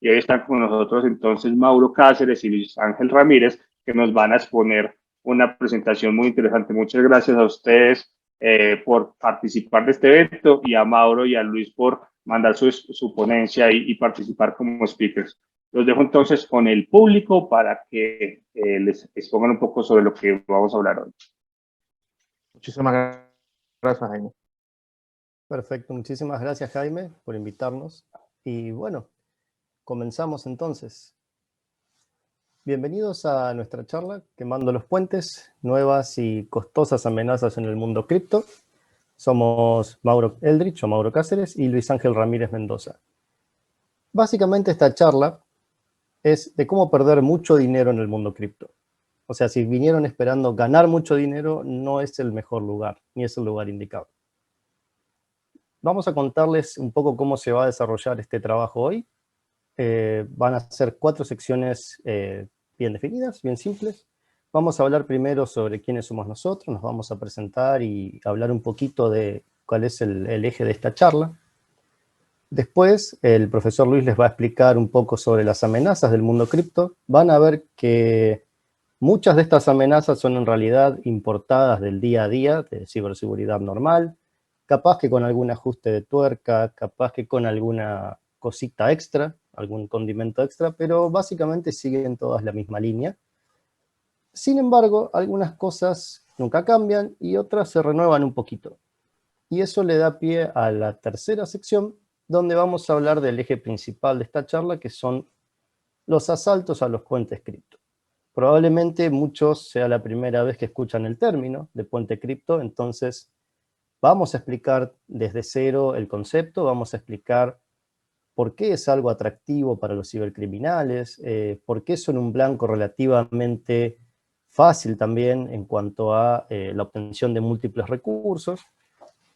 y hoy están con nosotros entonces Mauro Cáceres y Luis Ángel Ramírez, que nos van a exponer una presentación muy interesante. Muchas gracias a ustedes por participar de este evento y a Mauro y a Luis por mandar su ponencia y participar como speakers. Los dejo entonces con el público para que les expongan un poco sobre lo que vamos a hablar hoy. Muchísimas gracias, Jaime. Perfecto, muchísimas gracias, Jaime, por invitarnos. Y bueno, comenzamos entonces. Bienvenidos a nuestra charla Quemando los puentes, nuevas y costosas amenazas en el mundo cripto. Somos Mauro Eldrich o Mauro Cáceres y Luis Ángel Ramírez Mendoza. Básicamente esta charla es de cómo perder mucho dinero en el mundo cripto. O sea, si vinieron esperando ganar mucho dinero, no es el mejor lugar, ni es el lugar indicado. Vamos a contarles un poco cómo se va a desarrollar este trabajo hoy. Van a ser 4 secciones bien definidas, bien simples. Vamos a hablar primero sobre quiénes somos nosotros, nos vamos a presentar y hablar un poquito de cuál es el eje de esta charla. Después, el profesor Luis les va a explicar un poco sobre las amenazas del mundo cripto. Van a ver que muchas de estas amenazas son en realidad importadas del día a día, de ciberseguridad normal, capaz que con algún ajuste de tuerca, capaz que con alguna cosita extra, algún condimento extra, pero básicamente siguen todas la misma línea. Sin embargo, algunas cosas nunca cambian y otras se renuevan un poquito. Y eso le da pie a la tercera sección, donde vamos a hablar del eje principal de esta charla, que son los asaltos a los puentes cripto. Probablemente muchos sea la primera vez que escuchan el término de puente cripto, entonces vamos a explicar desde cero el concepto, vamos a explicar por qué es algo atractivo para los cibercriminales, por qué son un blanco relativamente fácil también en cuanto a la obtención de múltiples recursos,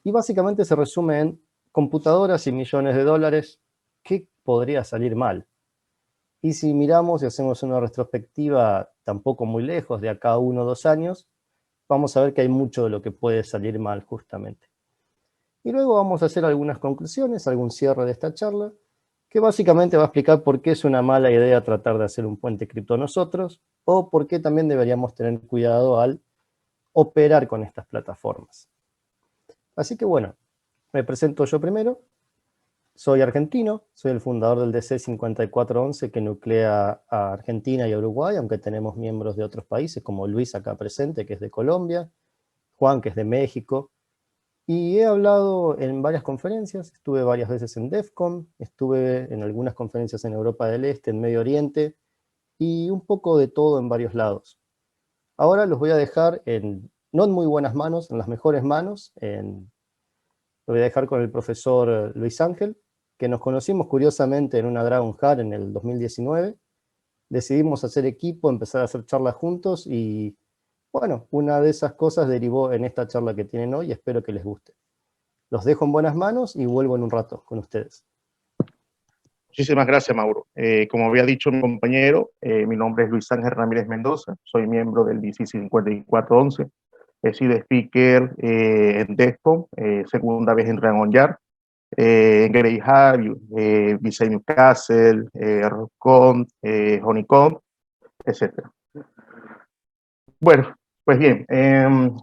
y básicamente se resume en computadoras y millones de dólares. ¿Qué podría salir mal? Y si miramos y hacemos una retrospectiva tampoco muy lejos, de acá a 1 o 2 años, vamos a ver que hay mucho de lo que puede salir mal justamente. Y luego vamos a hacer algunas conclusiones, algún cierre de esta charla, que básicamente va a explicar por qué es una mala idea tratar de hacer un puente cripto nosotros, o por qué también deberíamos tener cuidado al operar con estas plataformas. Así que bueno, me presento yo primero. Soy argentino, soy el fundador del DC 5411 que nuclea a Argentina y a Uruguay, aunque tenemos miembros de otros países, como Luis acá presente, que es de Colombia, Juan, que es de México, y he hablado en varias conferencias. Estuve varias veces en DEFCON, estuve en algunas conferencias en Europa del Este, en Medio Oriente, y un poco de todo en varios lados. Ahora los voy a dejar no en muy buenas manos, en las mejores manos. Lo voy a dejar con el profesor Luis Ángel, que nos conocimos curiosamente en una Dragon Heart en el 2019. Decidimos hacer equipo, empezar a hacer charlas juntos y, bueno, una de esas cosas derivó en esta charla que tienen hoy. Espero que les guste. Los dejo en buenas manos y vuelvo en un rato con ustedes. Muchísimas gracias, Mauro. Como había dicho mi compañero, mi nombre es Luis Ángel Ramírez Mendoza, soy miembro del DC 5411, he sido speaker en DEFCON, segunda vez en Dragon Yard, en Greyhound, Visa Newcastle, Rockcon, Honeycomb, etc. Bueno, pues bien,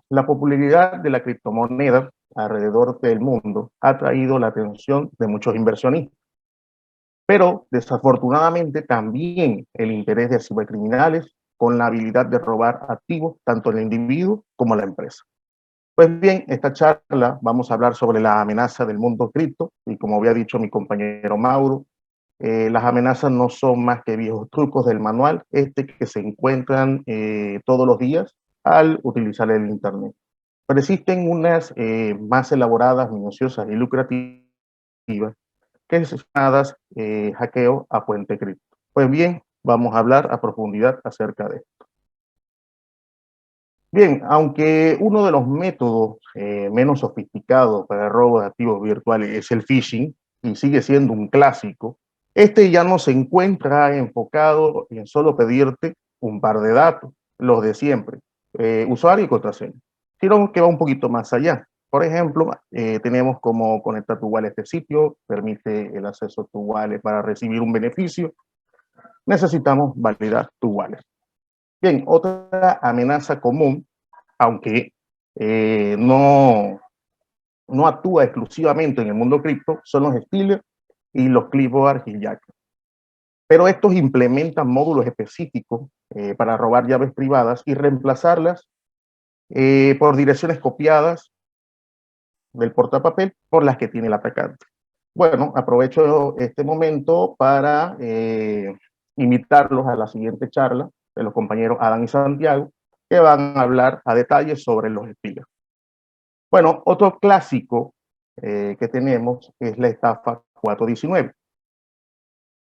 la popularidad de la criptomoneda alrededor del mundo ha traído la atención de muchos inversionistas. Pero desafortunadamente también el interés de cibercriminales con la habilidad de robar activos tanto el individuo como la empresa. Pues bien, esta charla vamos a hablar sobre la amenaza del mundo cripto y como había dicho mi compañero Mauro, las amenazas no son más que viejos trucos del manual, que se encuentran todos los días al utilizar el Internet. Pero existen unas más elaboradas, minuciosas y lucrativas, que es llamadas hackeo a puente cripto. Pues bien, vamos a hablar a profundidad acerca de esto. Bien, aunque uno de los métodos menos sofisticados para el robo de activos virtuales es el phishing, y sigue siendo un clásico, ya no se encuentra enfocado en solo pedirte un par de datos, los de siempre, usuario y contraseña, sino que va un poquito más allá. Por ejemplo, tenemos como conectar tu wallet a este sitio, permite el acceso a tu wallet para recibir un beneficio. Necesitamos validar tu wallet. Bien, otra amenaza común, aunque no actúa exclusivamente en el mundo cripto, son los stealers y los clipboard hijackers. Pero estos implementan módulos específicos para robar llaves privadas y reemplazarlas por direcciones copiadas del portapapel por las que tiene el atacante. Bueno, aprovecho este momento para invitarlos a la siguiente charla de los compañeros Adán y Santiago, que van a hablar a detalle sobre los stealers. Bueno, otro clásico que tenemos es la estafa 419.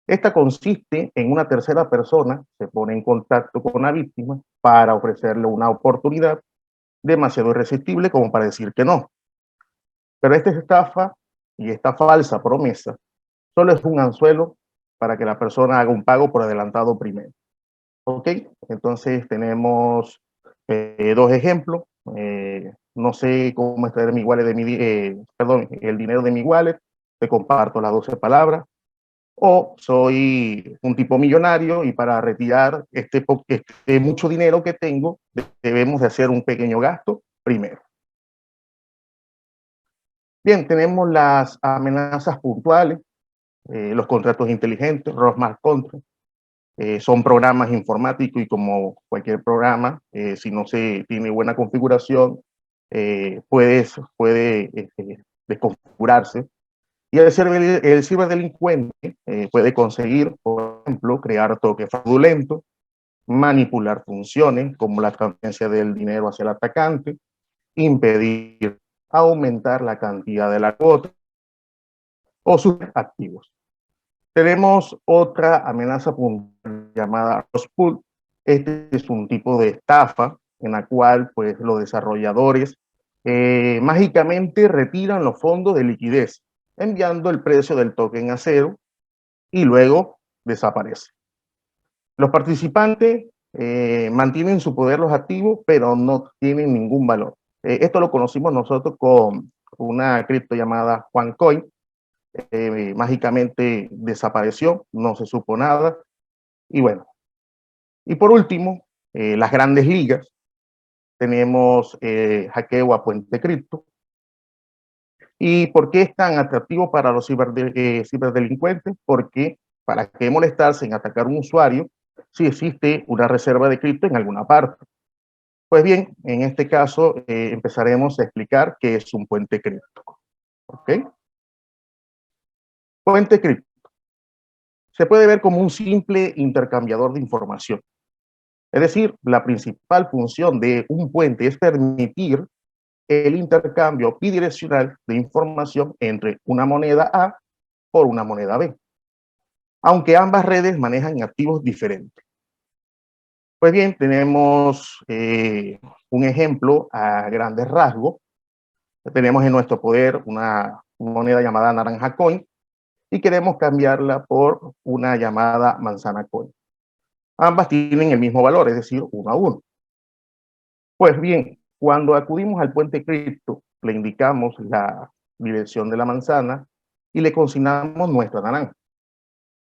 Esta consiste en una tercera persona se pone en contacto con la víctima para ofrecerle una oportunidad demasiado irresistible como para decir que no. Pero esta estafa y esta falsa promesa solo es un anzuelo para que la persona haga un pago por adelantado primero. ¿Ok? Entonces tenemos dos ejemplos. No sé cómo extraer mi wallet el dinero de mi wallet. Te comparto las 12 palabras. O soy un tipo millonario y para retirar este mucho dinero que tengo, debemos de hacer un pequeño gasto primero. Bien, tenemos las amenazas puntuales, los contratos inteligentes, los smart contracts. Son programas informáticos y como cualquier programa, si no se tiene buena configuración, puede desconfigurarse. Y el ciberdelincuente puede conseguir, por ejemplo, crear toques fraudulentos, manipular funciones como la transferencia del dinero hacia el atacante, impedir aumentar la cantidad de la cuota o sus activos. Tenemos otra amenaza puntual llamada rug pull. Este es un tipo de estafa en la cual pues, los desarrolladores mágicamente retiran los fondos de liquidez, enviando el precio del token a cero y luego desaparece. Los participantes mantienen su poder los activos, pero no tienen ningún valor. Esto lo conocimos nosotros con una cripto llamada OneCoin. Mágicamente desapareció, no se supo nada. Y bueno, y por último, las grandes ligas. Tenemos hackeo a puente cripto. ¿Y por qué es tan atractivo para los ciberdelincuentes? Porque para qué molestarse en atacar a un usuario si existe una reserva de cripto en alguna parte. Pues bien, en este caso empezaremos a explicar qué es un puente cripto. ¿Ok? Puente cripto se puede ver como un simple intercambiador de información. Es decir, la principal función de un puente es permitir el intercambio bidireccional de información entre una moneda A por una moneda B, aunque ambas redes manejan activos diferentes. Pues bien, tenemos un ejemplo a grandes rasgos. Tenemos en nuestro poder una moneda llamada Naranja Coin y queremos cambiarla por una llamada Manzana Coin. Ambas tienen el mismo valor, es decir, 1 a 1. Pues bien, cuando acudimos al puente cripto, le indicamos la dirección de la manzana y le consignamos nuestra naranja.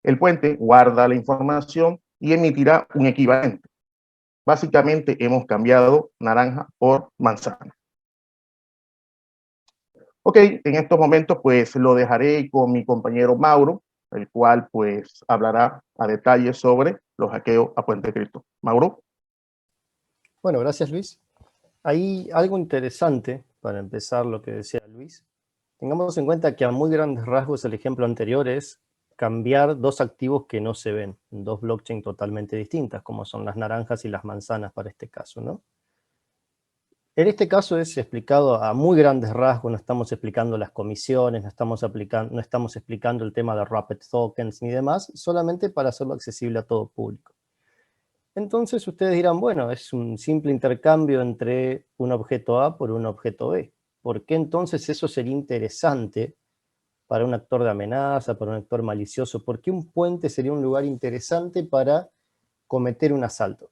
El puente guarda la información y emitirá un equivalente. Básicamente hemos cambiado naranja por manzana. Ok, en estos momentos pues lo dejaré con mi compañero Mauro, el cual pues hablará a detalle sobre los hackeos a puente cripto. Mauro. Bueno, gracias Luis. Hay algo interesante para empezar lo que decía Luis. Tengamos en cuenta que a muy grandes rasgos el ejemplo anterior es cambiar dos activos que no se ven, dos blockchains totalmente distintas, como son las naranjas y las manzanas para este caso, ¿no? En este caso es explicado a muy grandes rasgos, no estamos explicando las comisiones, no estamos explicando el tema de wrapped tokens ni demás, solamente para hacerlo accesible a todo público. Entonces ustedes dirán, bueno, es un simple intercambio entre un objeto A por un objeto B. ¿Por qué entonces eso sería interesante para un actor de amenaza, para un actor malicioso? ¿Por qué un puente sería un lugar interesante para cometer un asalto?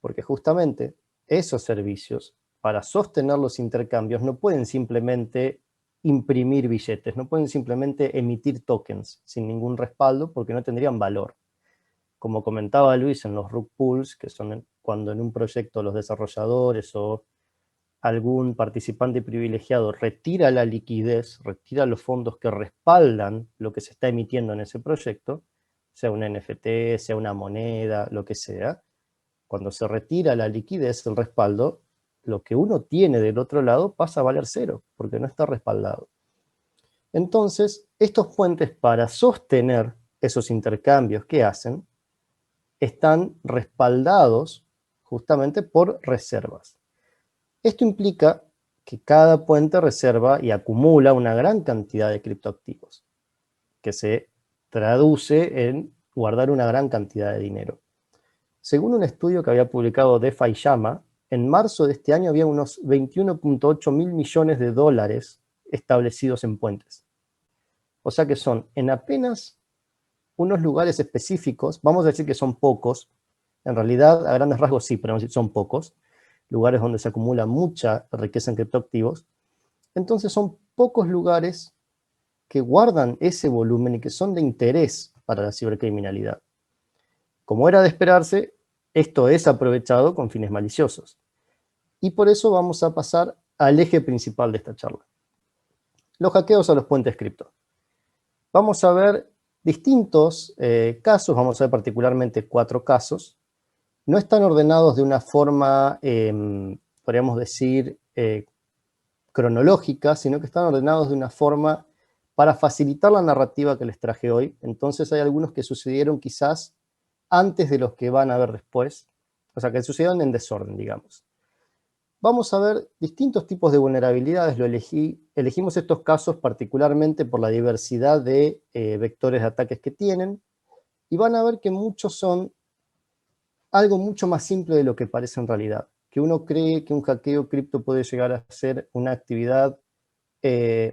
Porque justamente esos servicios para sostener los intercambios, no pueden simplemente imprimir billetes, no pueden simplemente emitir tokens sin ningún respaldo porque no tendrían valor. Como comentaba Luis en los rug pools, que son cuando en un proyecto los desarrolladores o algún participante privilegiado retira la liquidez, retira los fondos que respaldan lo que se está emitiendo en ese proyecto, sea un NFT, sea una moneda, lo que sea, cuando se retira la liquidez, el respaldo, lo que uno tiene del otro lado pasa a valer cero, porque no está respaldado. Entonces, estos puentes para sostener esos intercambios que hacen, están respaldados justamente por reservas. Esto implica que cada puente reserva y acumula una gran cantidad de criptoactivos, que se traduce en guardar una gran cantidad de dinero. Según un estudio que había publicado DeFi Llama, en marzo de este año había unos 21.8 mil millones de dólares establecidos en puentes. O sea que son en apenas unos lugares específicos, vamos a decir que son pocos, en realidad a grandes rasgos sí, pero son pocos, lugares donde se acumula mucha riqueza en criptoactivos, entonces son pocos lugares que guardan ese volumen y que son de interés para la cibercriminalidad. Como era de esperarse, esto es aprovechado con fines maliciosos. Y por eso vamos a pasar al eje principal de esta charla. Los hackeos a los puentes cripto. Vamos a ver distintos casos, vamos a ver particularmente 4 casos. No están ordenados de una forma, podríamos decir, cronológica, sino que están ordenados de una forma para facilitar la narrativa que les traje hoy. Entonces hay algunos que sucedieron quizás antes de los que van a ver después, o sea, que sucedieron en desorden, digamos. Vamos a ver distintos tipos de vulnerabilidades. Elegimos estos casos particularmente por la diversidad de vectores de ataques que tienen, y van a ver que muchos son algo mucho más simple de lo que parece en realidad. Que uno cree que un hackeo cripto puede llegar a ser una actividad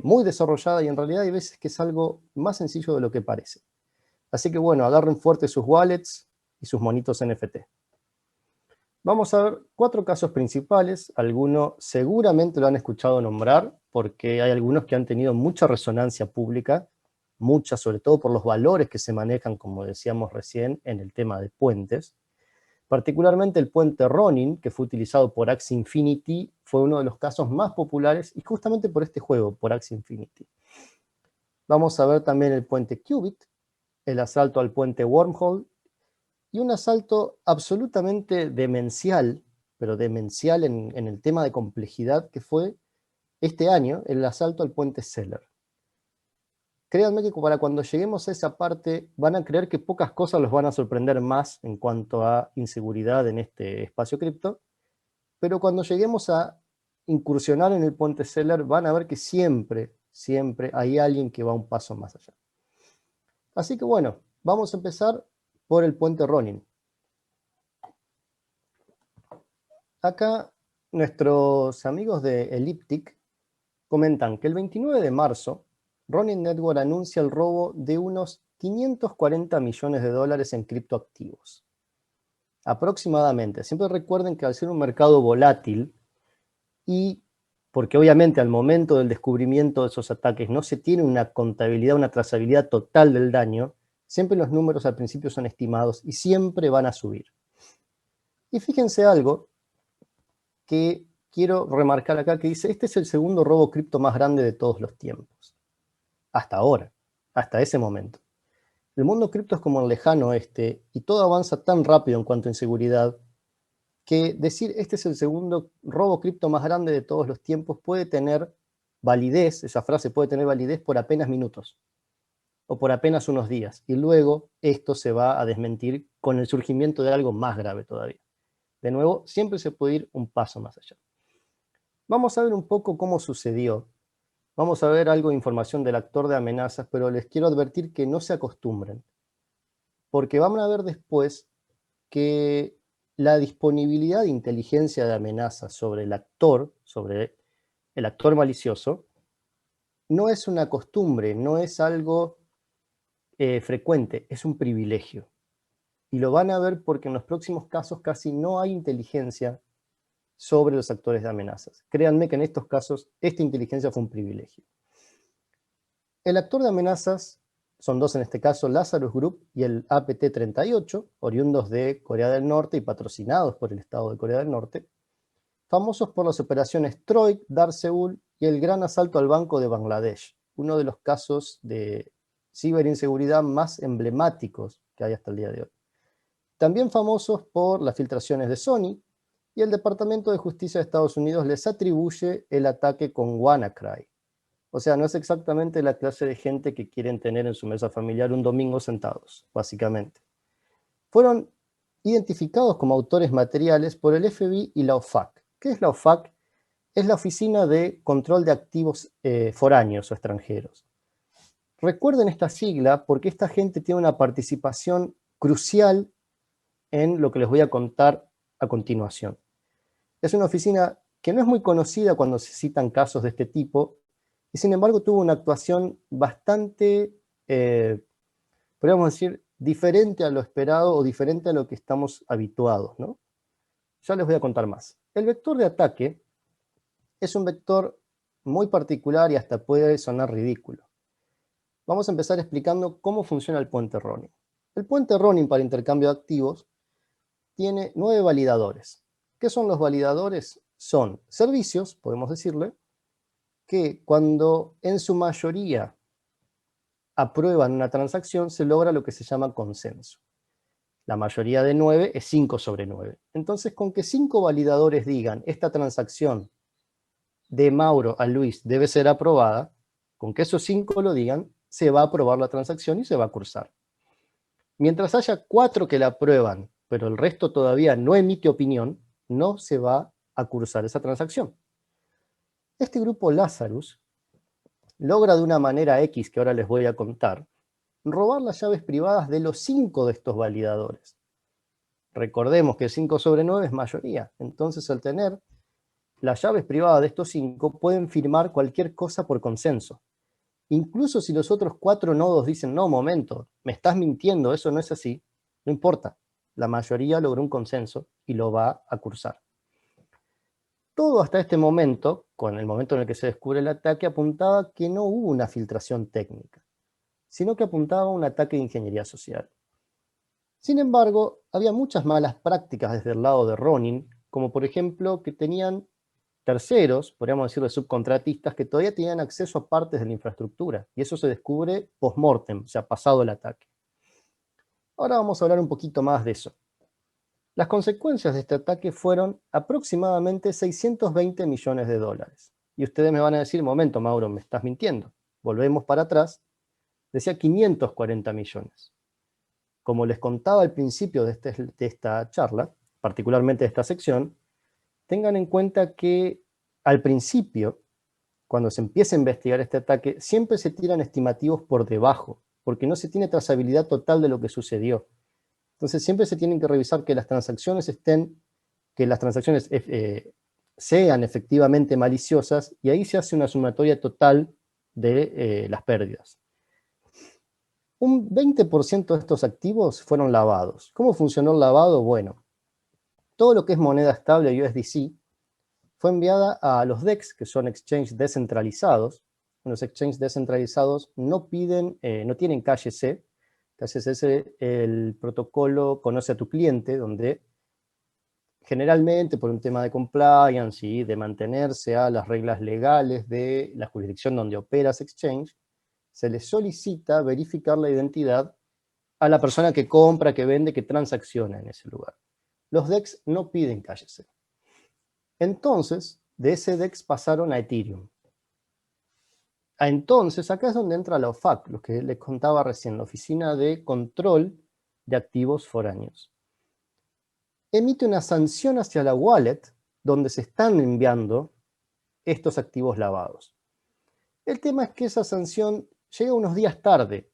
muy desarrollada, y en realidad hay veces que es algo más sencillo de lo que parece. Así que bueno, agarren fuerte sus wallets y sus monitos NFT. Vamos a ver 4 casos principales. Algunos seguramente lo han escuchado nombrar, porque hay algunos que han tenido mucha resonancia pública, mucha, sobre todo por los valores que se manejan, como decíamos recién, en el tema de puentes. Particularmente el puente Ronin, que fue utilizado por Axie Infinity, fue uno de los casos más populares, y justamente por este juego, por Axie Infinity. Vamos a ver también el puente Qubit, el asalto al puente Wormhole, y un asalto absolutamente demencial, pero demencial en el tema de complejidad, que fue este año el asalto al puente Seller. Créanme que para cuando lleguemos a esa parte van a creer que pocas cosas los van a sorprender más en cuanto a inseguridad en este espacio cripto, pero cuando lleguemos a incursionar en el puente Seller van a ver que siempre hay alguien que va un paso más allá. Así que bueno, vamos a empezar por el puente Ronin. Acá nuestros amigos de Elliptic comentan que el 29 de marzo Ronin Network anuncia el robo de unos 540 millones de dólares en criptoactivos. Aproximadamente. Siempre recuerden que al ser un mercado volátil, y porque obviamente al momento del descubrimiento de esos ataques no se tiene una contabilidad, una trazabilidad total del daño, siempre los números al principio son estimados y siempre van a subir. Y fíjense algo que quiero remarcar acá, que dice: este es el segundo robo cripto más grande de todos los tiempos. Hasta ahora, hasta ese momento. El mundo cripto es como el lejano oeste, y todo avanza tan rápido en cuanto a inseguridad, que decir este es el segundo robo cripto más grande de todos los tiempos puede tener validez, esa frase puede tener validez por apenas minutos, o por apenas unos días, y luego esto se va a desmentir con el surgimiento de algo más grave todavía. De nuevo, siempre se puede ir un paso más allá. Vamos a ver un poco cómo sucedió. Vamos a ver algo de información del actor de amenazas, pero les quiero advertir que no se acostumbren, porque van a ver después que la disponibilidad de inteligencia de amenazas sobre el actor malicioso, no es una costumbre, no es algo frecuente, es un privilegio. Y lo van a ver porque en los próximos casos casi no hay inteligencia sobre los actores de amenazas. Créanme que en estos casos esta inteligencia fue un privilegio. El actor de amenazas son dos en este caso, Lazarus Group y el APT-38, oriundos de Corea del Norte y patrocinados por el Estado de Corea del Norte, famosos por las operaciones Troik, Dar Seul y el gran asalto al Banco de Bangladesh, uno de los casos de ciberinseguridad más emblemáticos que hay hasta el día de hoy. También famosos por las filtraciones de Sony, y el Departamento de Justicia de Estados Unidos les atribuye el ataque con WannaCry. O sea, no es exactamente la clase de gente que quieren tener en su mesa familiar un domingo sentados, básicamente. Fueron identificados como autores materiales por el FBI y la OFAC. ¿Qué es la OFAC? Es la Oficina de Control de Activos Foráneos o Extranjeros. Recuerden esta sigla porque esta gente tiene una participación crucial en lo que les voy a contar a continuación. Es una oficina que no es muy conocida cuando se citan casos de este tipo, y sin embargo tuvo una actuación bastante, podríamos decir, diferente a lo esperado o diferente a lo que estamos habituados, ¿no? Ya les voy a contar más. El vector de ataque es un vector muy particular y hasta puede sonar ridículo. Vamos a empezar explicando cómo funciona el puente Ronin. El puente Ronin para intercambio de activos tiene 9 validadores. ¿Qué son los validadores? Son servicios, podemos decirle, que cuando en su mayoría aprueban una transacción, se logra lo que se llama consenso. La mayoría de 9 es 5 sobre 9. Entonces, con que 5 validadores digan esta transacción de Mauro a Luis debe ser aprobada, con que esos 5 lo digan, se va a aprobar la transacción y se va a cursar. Mientras haya 4 que la aprueban, pero el resto todavía no emite opinión, no se va a cursar esa transacción. Este grupo Lazarus logra de una manera X, que ahora les voy a contar, robar las llaves privadas de los 5 de estos validadores. Recordemos que 5 sobre 9 es mayoría, entonces al tener las llaves privadas de estos 5 pueden firmar cualquier cosa por consenso. Incluso si los otros 4 nodos dicen, no, momento, me estás mintiendo, eso no es así, no importa. La mayoría logró un consenso y lo va a cursar. Todo hasta este momento, con el momento en el que se descubre el ataque, apuntaba que no hubo una filtración técnica, sino que apuntaba a un ataque de ingeniería social. Sin embargo, había muchas malas prácticas desde el lado de Ronin, como por ejemplo que tenían terceros, podríamos decirlo subcontratistas, que todavía tenían acceso a partes de la infraestructura, y eso se descubre post-mortem, o sea, pasado el ataque. Ahora vamos a hablar un poquito más de eso. Las consecuencias de este ataque fueron aproximadamente 620 millones de dólares. Y ustedes me van a decir, momento, Mauro, me estás mintiendo. Volvemos para atrás. Decía 540 millones. Como les contaba al principio de esta charla, particularmente de esta sección, tengan en cuenta que al principio, cuando se empieza a investigar este ataque, siempre se tiran estimativos por debajo, porque no se tiene trazabilidad total de lo que sucedió. Entonces siempre se tienen que revisar que las transacciones sean efectivamente maliciosas, y ahí se hace una sumatoria total de las pérdidas. Un 20% de estos activos fueron lavados. ¿Cómo funcionó el lavado? Bueno, todo lo que es moneda estable USDC fue enviada a los DEX, que son exchanges descentralizados. Los exchanges descentralizados no tienen calle C. Calle C es el protocolo conoce a tu cliente, donde generalmente por un tema de compliance y de mantenerse a las reglas legales de la jurisdicción donde opera ese exchange, se le solicita verificar la identidad a la persona que compra, que vende, que transacciona en ese lugar. Los DEX no piden calle C. Entonces, de ese DEX pasaron a Ethereum. Entonces, acá es donde entra la OFAC, lo que les contaba recién, la Oficina de Control de Activos Foráneos. Emite una sanción hacia la wallet donde se están enviando estos activos lavados. El tema es que esa sanción llega unos días tarde,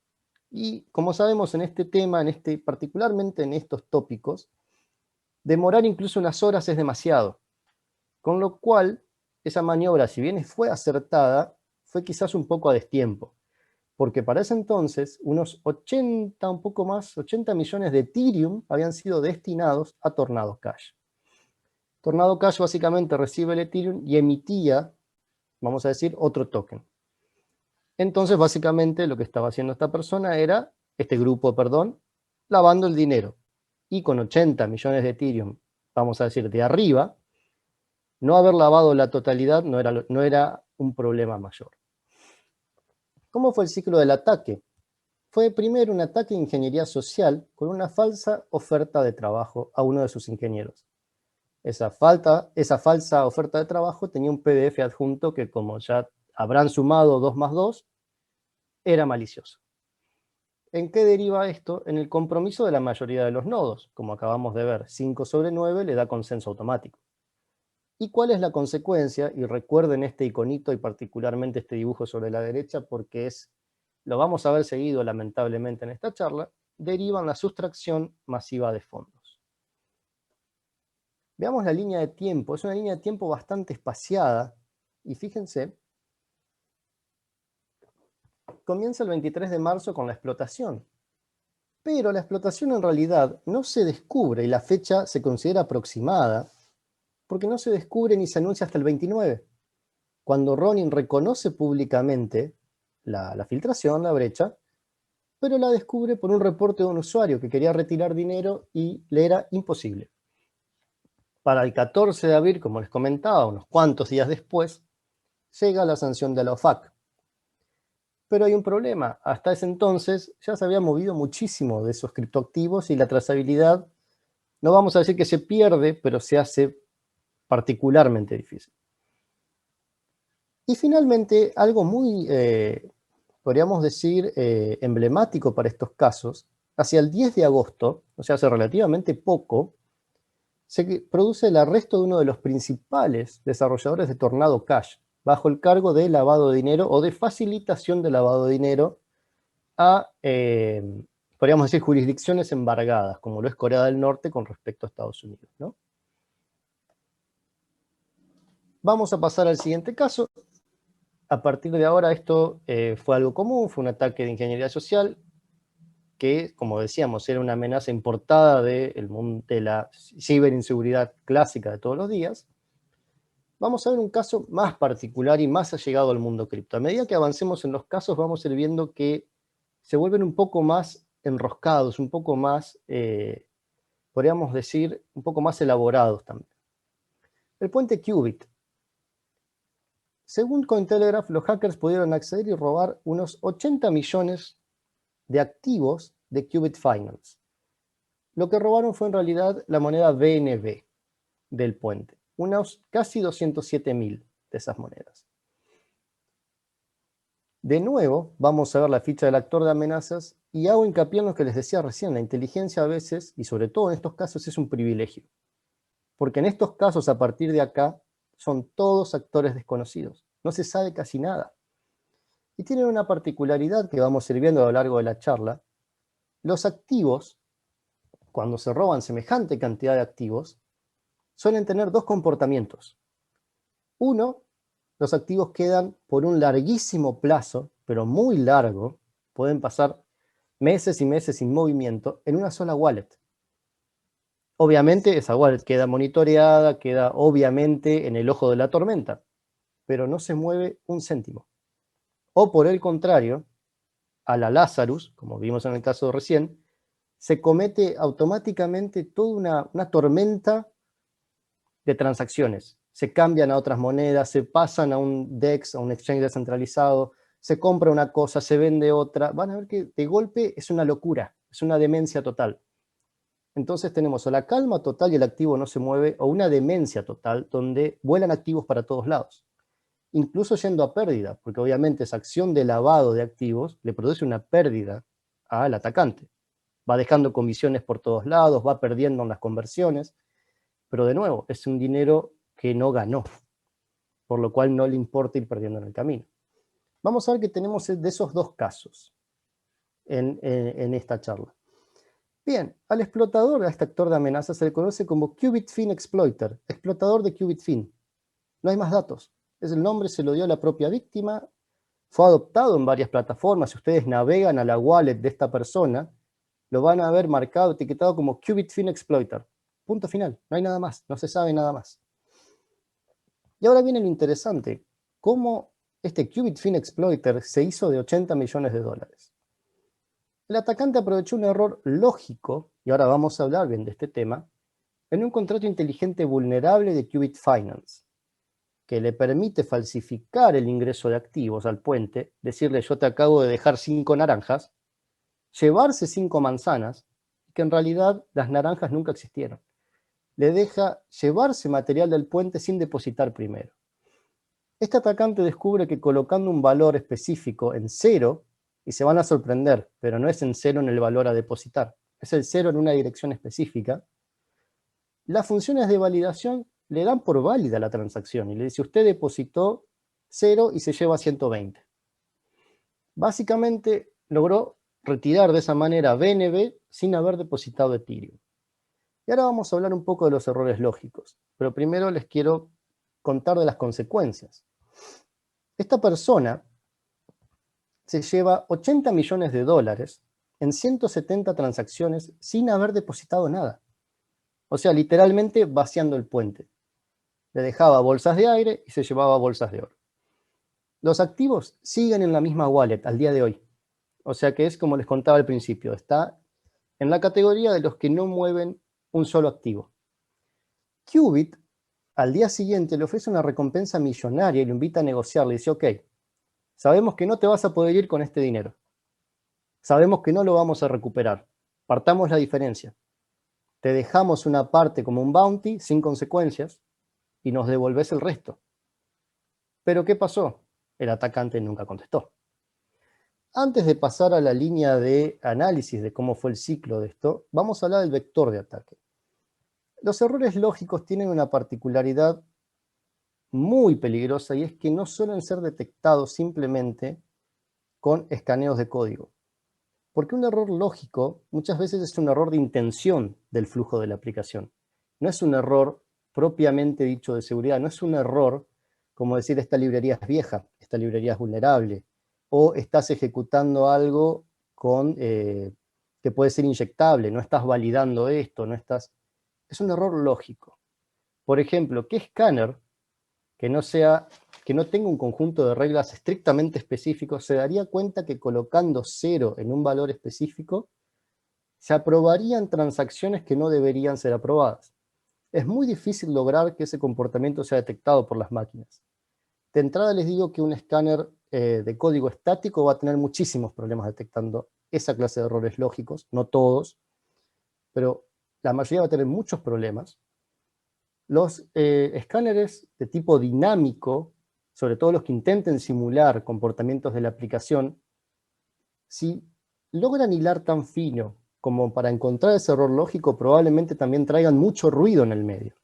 y como sabemos en este tema, particularmente en estos tópicos, demorar incluso unas horas es demasiado. Con lo cual, esa maniobra, si bien fue acertada, fue quizás un poco a destiempo. Porque para ese entonces, unos 80 millones de Ethereum habían sido destinados a Tornado Cash. Tornado Cash básicamente recibe el Ethereum y emitía, vamos a decir, otro token. Entonces, básicamente, lo que estaba haciendo esta persona era, este grupo, perdón, lavando el dinero. Y con 80 millones de Ethereum, vamos a decir, de arriba, no haber lavado la totalidad no era un problema mayor. ¿Cómo fue el ciclo del ataque? Fue primero un ataque de ingeniería social con una falsa oferta de trabajo a uno de sus ingenieros. Esa falsa oferta de trabajo tenía un PDF adjunto que, como ya habrán sumado 2 más 2, era malicioso. ¿En qué deriva esto? En el compromiso de la mayoría de los nodos. Como acabamos de ver, 5 sobre 9 le da consenso automático. ¿Y cuál es la consecuencia? Y recuerden este iconito y particularmente este dibujo sobre la derecha porque lo vamos a ver seguido lamentablemente en esta charla, deriva en la sustracción masiva de fondos. Veamos la línea de tiempo. Es una línea de tiempo bastante espaciada y fíjense, comienza el 23 de marzo con la explotación. Pero la explotación en realidad no se descubre y la fecha se considera aproximada porque no se descubre ni se anuncia hasta el 29, cuando Ronin reconoce públicamente la filtración, la brecha, pero la descubre por un reporte de un usuario que quería retirar dinero y le era imposible. Para el 14 de abril, como les comentaba, unos cuantos días después, llega la sanción de la OFAC. Pero hay un problema. Hasta ese entonces ya se había movido muchísimo de esos criptoactivos y la trazabilidad, no vamos a decir que se pierde, pero se hace particularmente difícil. Y finalmente, algo muy, podríamos decir, emblemático para estos casos, hacia el 10 de agosto, o sea, hace relativamente poco, se produce el arresto de uno de los principales desarrolladores de Tornado Cash, bajo el cargo de lavado de dinero o de facilitación de lavado de dinero a, podríamos decir, jurisdicciones embargadas, como lo es Corea del Norte con respecto a Estados Unidos, ¿no? Vamos a pasar al siguiente caso. A partir de ahora esto fue algo común, fue un ataque de ingeniería social que, como decíamos, era una amenaza importada del mundo de la ciberinseguridad clásica de todos los días. Vamos a ver un caso más particular y más allegado al mundo cripto. A medida que avancemos en los casos vamos a ir viendo que se vuelven un poco más enroscados, un poco más, podríamos decir, un poco más elaborados también. El puente Qubit. Según Cointelegraph, los hackers pudieron acceder y robar unos 80 millones de activos de Qubit Finance. Lo que robaron fue en realidad la moneda BNB del puente, unos casi 207.000 de esas monedas. De nuevo, vamos a ver la ficha del actor de amenazas y hago hincapié en lo que les decía recién, la inteligencia a veces, y sobre todo en estos casos, es un privilegio. Porque en estos casos, a partir de acá, son todos actores desconocidos. No se sabe casi nada. Y tienen una particularidad que vamos a ir viendo a lo largo de la charla. Los activos, cuando se roban semejante cantidad de activos, suelen tener dos comportamientos. Uno, los activos quedan por un larguísimo plazo, pero muy largo, pueden pasar meses y meses sin movimiento, en una sola wallet. Obviamente esa wallet queda monitoreada, queda obviamente en el ojo de la tormenta, pero no se mueve un céntimo. O por el contrario, a la Lazarus, como vimos en el caso de recién, se comete automáticamente toda una tormenta de transacciones. Se cambian a otras monedas, se pasan a un DEX, a un exchange descentralizado, se compra una cosa, se vende otra. Van a ver que de golpe es una locura, es una demencia total. Entonces tenemos o la calma total y el activo no se mueve, o una demencia total donde vuelan activos para todos lados. Incluso yendo a pérdida, porque obviamente esa acción de lavado de activos le produce una pérdida al atacante. Va dejando comisiones por todos lados, va perdiendo en las conversiones, pero de nuevo, es un dinero que no ganó, por lo cual no le importa ir perdiendo en el camino. Vamos a ver que tenemos de esos dos casos en esta charla. Bien, al explotador, a este actor de amenaza, se le conoce como Qubit Fin Exploiter, explotador de Qubit Fin. No hay más datos. El nombre se lo dio a la propia víctima, fue adoptado en varias plataformas. Si ustedes navegan a la wallet de esta persona, lo van a ver marcado, etiquetado como Qubit Fin Exploiter. Punto final, no hay nada más, no se sabe nada más. Y ahora viene lo interesante, cómo este Qubit Fin Exploiter se hizo de 80 millones de dólares. El atacante aprovechó un error lógico, y ahora vamos a hablar bien de este tema, en un contrato inteligente vulnerable de Qubit Finance, que le permite falsificar el ingreso de activos al puente, decirle yo te acabo de dejar 5 naranjas, llevarse 5 manzanas, y que en realidad las naranjas nunca existieron. Le deja llevarse material del puente sin depositar primero. Este atacante descubre que colocando un valor específico en 0, y se van a sorprender, pero no es en 0 en el valor a depositar, es el 0 en una dirección específica, las funciones de validación le dan por válida la transacción y le dice usted depositó 0 y se lleva 120. Básicamente logró retirar de esa manera BNB sin haber depositado Ethereum. Y ahora vamos a hablar un poco de los errores lógicos, pero primero les quiero contar de las consecuencias. Esta persona se lleva 80 millones de dólares en 170 transacciones sin haber depositado nada. O sea, literalmente vaciando el puente. Le dejaba bolsas de aire y se llevaba bolsas de oro. Los activos siguen en la misma wallet al día de hoy. O sea que es como les contaba al principio, está en la categoría de los que no mueven un solo activo. Qubit al día siguiente le ofrece una recompensa millonaria y lo invita a negociar. Le dice, ok, sabemos que no te vas a poder ir con este dinero. Sabemos que no lo vamos a recuperar. Partamos la diferencia. Te dejamos una parte como un bounty sin consecuencias y nos devolvés el resto. ¿Pero qué pasó? El atacante nunca contestó. Antes de pasar a la línea de análisis de cómo fue el ciclo de esto, vamos a hablar del vector de ataque. Los errores lógicos tienen una particularidad muy peligrosa y es que no suelen ser detectados simplemente con escaneos de código. Porque un error lógico muchas veces es un error de intención del flujo de la aplicación. No es un error propiamente dicho de seguridad, no es un error como decir esta librería es vieja, esta librería es vulnerable, o estás ejecutando algo que puede ser inyectable, no estás validando esto, no estás... Es un error lógico. Por ejemplo, ¿qué escáner que no tenga un conjunto de reglas estrictamente específicos se daría cuenta que colocando 0 en un valor específico se aprobarían transacciones que no deberían ser aprobadas? Es muy difícil lograr que ese comportamiento sea detectado por las máquinas. De entrada les digo que un escáner de código estático va a tener muchísimos problemas detectando esa clase de errores lógicos, no todos, pero la mayoría va a tener muchos problemas. Los escáneres de tipo dinámico, sobre todo los que intenten simular comportamientos de la aplicación, si logran hilar tan fino como para encontrar ese error lógico, probablemente también traigan mucho ruido en el medio.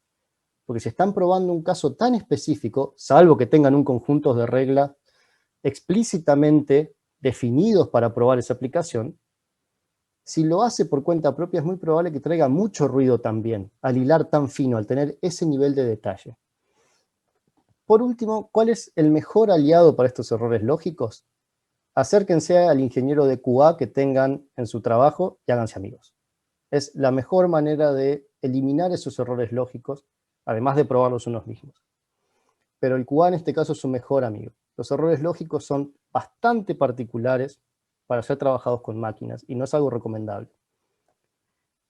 Porque si están probando un caso tan específico, salvo que tengan un conjunto de reglas explícitamente definidos para probar esa aplicación, si lo hace por cuenta propia es muy probable que traiga mucho ruido también, al hilar tan fino, al tener ese nivel de detalle. Por último, ¿cuál es el mejor aliado para estos errores lógicos? Acérquense al ingeniero de QA que tengan en su trabajo y háganse amigos. Es la mejor manera de eliminar esos errores lógicos, además de probarlos unos mismos. Pero el QA en este caso es su mejor amigo. Los errores lógicos son bastante particulares para ser trabajados con máquinas y no es algo recomendable.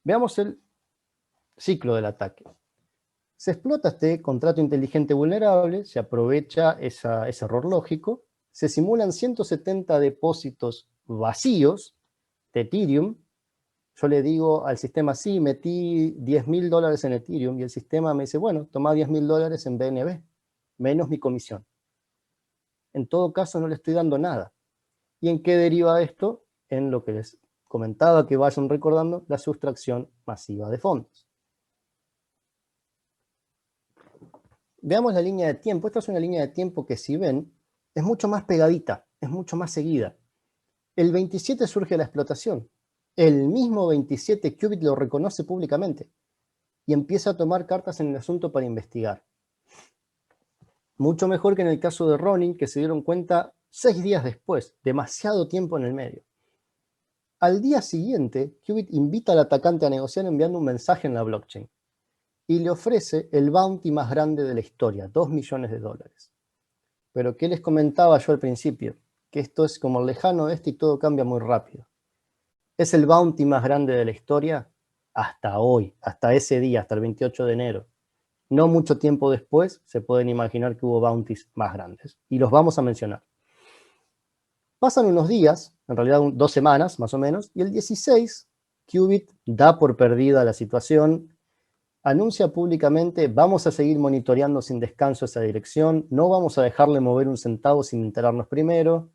Veamos el ciclo del ataque. Se explota este contrato inteligente vulnerable, se aprovecha ese error lógico, se simulan 170 depósitos vacíos de Ethereum. Yo le digo al sistema, sí, metí $10.000 en Ethereum, y el sistema me dice, bueno, toma $10.000 en BNB, menos mi comisión. En todo caso, no le estoy dando nada. ¿Y en qué deriva esto? En lo que les comentaba, que vayan recordando, la sustracción masiva de fondos. Veamos la línea de tiempo. Esta es una línea de tiempo que, si ven, es mucho más pegadita, es mucho más seguida. El 27 surge la explotación. El mismo 27 Qubit lo reconoce públicamente y empieza a tomar cartas en el asunto para investigar. Mucho mejor que en el caso de Ronin, que se dieron cuenta 6 días después, demasiado tiempo en el medio. Al día siguiente, Qubit invita al atacante a negociar enviando un mensaje en la blockchain. y le ofrece el bounty más grande de la historia, $2 millones. Pero ¿qué les comentaba yo al principio? Que esto es como el lejano oeste y todo cambia muy rápido. Es el bounty más grande de la historia hasta hoy, hasta ese día, hasta el 28 de enero. No mucho tiempo después se pueden imaginar que hubo bounties más grandes. Y los vamos a mencionar. Pasan unos días, en realidad 2 semanas más o menos, y el 16, Qubit da por perdida la situación, anuncia públicamente: vamos a seguir monitoreando sin descanso esa dirección, no vamos a dejarle mover un centavo sin enterarnos primero.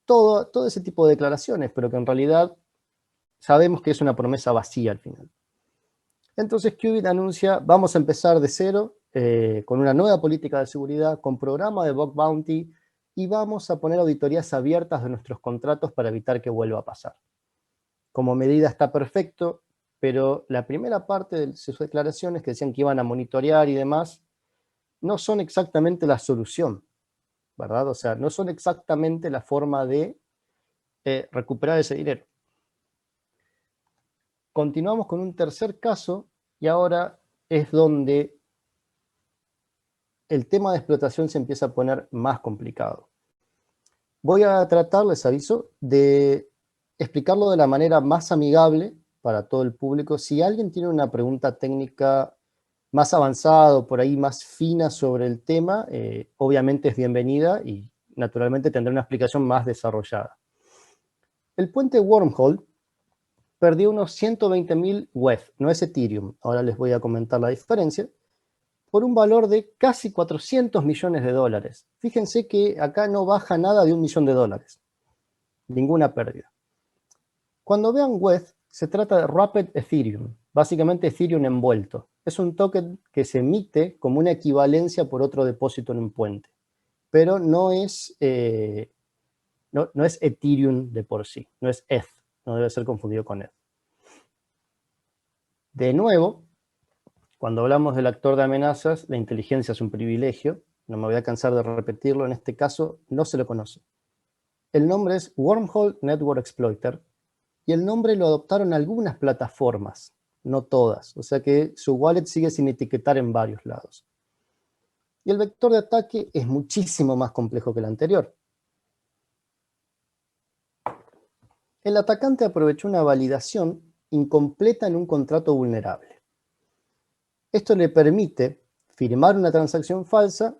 Todo ese tipo de declaraciones, pero que en realidad sabemos que es una promesa vacía al final. Entonces Qubit anuncia: vamos a empezar de cero, con una nueva política de seguridad, con programa de bug bounty, y vamos a poner auditorías abiertas de nuestros contratos para evitar que vuelva a pasar. Como medida está perfecto, pero la primera parte de sus declaraciones, que decían que iban a monitorear y demás, no son exactamente la solución, ¿verdad? O sea, no son exactamente la forma de recuperar ese dinero. Continuamos con un tercer caso, y ahora es donde el tema de explotación se empieza a poner más complicado. Voy a tratar, les aviso, de explicarlo de la manera más amigable para todo el público. Si alguien tiene una pregunta técnica más avanzada o por ahí más fina sobre el tema, obviamente es bienvenida y naturalmente tendrá una explicación más desarrollada. El puente Wormhole perdió unos 120.000 WETH, no es Ethereum, ahora les voy a comentar la diferencia, por un valor de casi $400 millones. Fíjense que acá no baja nada de $1 millón, ninguna pérdida. Cuando vean WETH, se trata de Wrapped Ethereum, básicamente Ethereum envuelto. Es un token que se emite como una equivalencia por otro depósito en un puente, pero no es Ethereum de por sí, no es ETH, no debe ser confundido con ETH. De nuevo, cuando hablamos del actor de amenazas, la inteligencia es un privilegio, no me voy a cansar de repetirlo, en este caso no se lo conoce. El nombre es Wormhole Network Exploiter, y el nombre lo adoptaron algunas plataformas, no todas, o sea que su wallet sigue sin etiquetar en varios lados. Y el vector de ataque es muchísimo más complejo que el anterior. El atacante aprovechó una validación incompleta en un contrato vulnerable. Esto le permite firmar una transacción falsa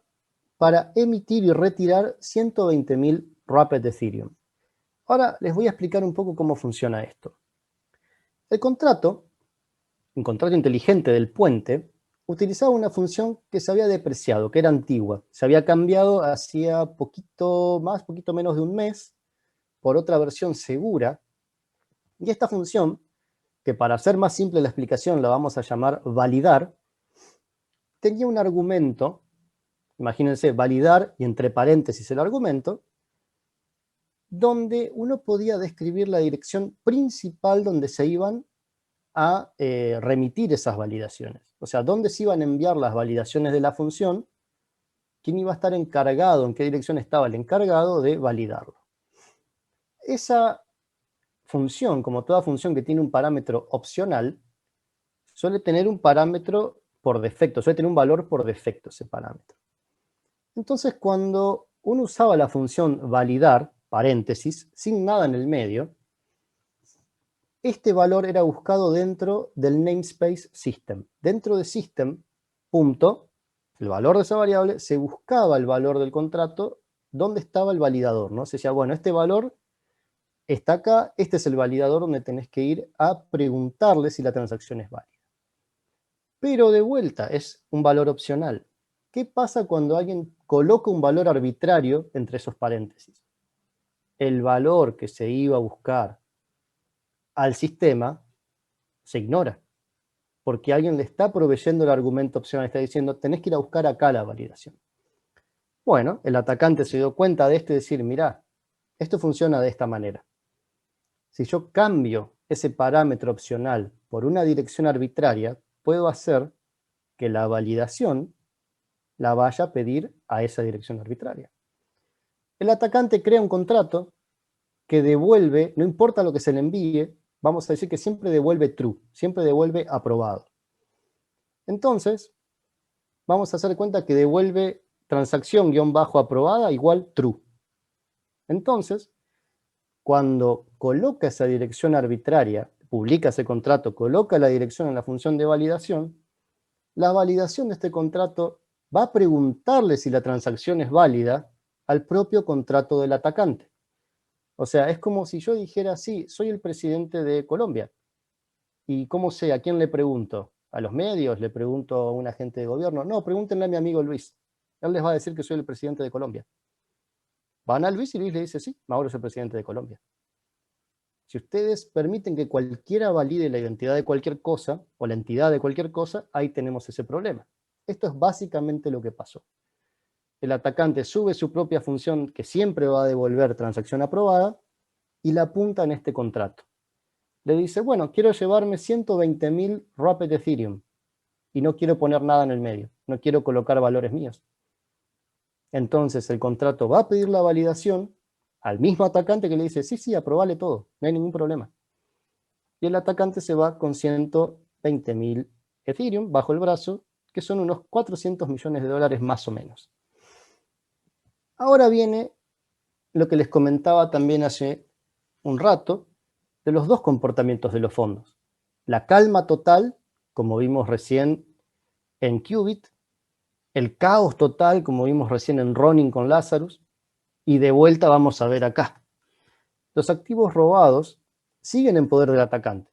para emitir y retirar 120.000 Wrapped Ethereum. Ahora les voy a explicar un poco cómo funciona esto. El contrato, un contrato inteligente del puente, utilizaba una función que se había depreciado, que era antigua. Se había cambiado hacía poquito menos de un mes, por otra versión segura. Y esta función, que para hacer más simple la explicación la vamos a llamar validar, tenía un argumento, imagínense, validar y entre paréntesis el argumento, donde uno podía describir la dirección principal donde se iban a remitir esas validaciones. O sea, dónde se iban a enviar las validaciones de la función, quién iba a estar encargado, en qué dirección estaba el encargado de validarlo. Esa función, como toda función que tiene un parámetro opcional, suele tener un parámetro por defecto, suele tener un valor por defecto ese parámetro. Entonces, cuando uno usaba la función validar, paréntesis, sin nada en el medio, este valor era buscado dentro del namespace system. Dentro de system, punto, el valor de esa variable, se buscaba el valor del contrato donde estaba el validador, ¿no? Se decía, bueno, este valor está acá, este es el validador donde tenés que ir a preguntarle si la transacción es válida. Pero de vuelta, es un valor opcional. ¿Qué pasa cuando alguien coloca un valor arbitrario entre esos paréntesis? El valor que se iba a buscar al sistema se ignora, porque alguien le está proveyendo el argumento opcional, está diciendo, tenés que ir a buscar acá la validación. Bueno, el atacante se dio cuenta de esto y decir, mirá, esto funciona de esta manera. Si yo cambio ese parámetro opcional por una dirección arbitraria, puedo hacer que la validación la vaya a pedir a esa dirección arbitraria. El atacante crea un contrato que devuelve, no importa lo que se le envíe, vamos a decir que siempre devuelve true, siempre devuelve aprobado. Entonces, vamos a hacer cuenta que devuelve transacción-aprobada igual true. Entonces, cuando coloca esa dirección arbitraria, publica ese contrato, coloca la dirección en la función de validación, la validación de este contrato va a preguntarle si la transacción es válida al propio contrato del atacante. O sea, es como si yo dijera, sí, soy el presidente de Colombia. ¿Y cómo sé? ¿A quién le pregunto? ¿A los medios? ¿Le pregunto a un agente de gobierno? No, pregúntenle a mi amigo Luis. Él les va a decir que soy el presidente de Colombia. Van a Luis y Luis le dice, sí, Mauro es el presidente de Colombia. Si ustedes permiten que cualquiera valide la identidad de cualquier cosa, o la entidad de cualquier cosa, ahí tenemos ese problema. Esto es básicamente lo que pasó. El atacante sube su propia función, que siempre va a devolver transacción aprobada, y la apunta en este contrato. Le dice, bueno, quiero llevarme 120.000 Rapid Ethereum, y no quiero poner nada en el medio, no quiero colocar valores míos. Entonces el contrato va a pedir la validación al mismo atacante que le dice, sí, sí, aprobale todo, no hay ningún problema. Y el atacante se va con 120.000 Ethereum bajo el brazo, que son unos 400 millones de dólares más o menos. Ahora viene lo que les comentaba también hace un rato, de los dos comportamientos de los fondos. La calma total, como vimos recién en Qubit, el caos total, como vimos recién en Ronin con Lazarus, y de vuelta vamos a ver acá. Los activos robados siguen en poder del atacante.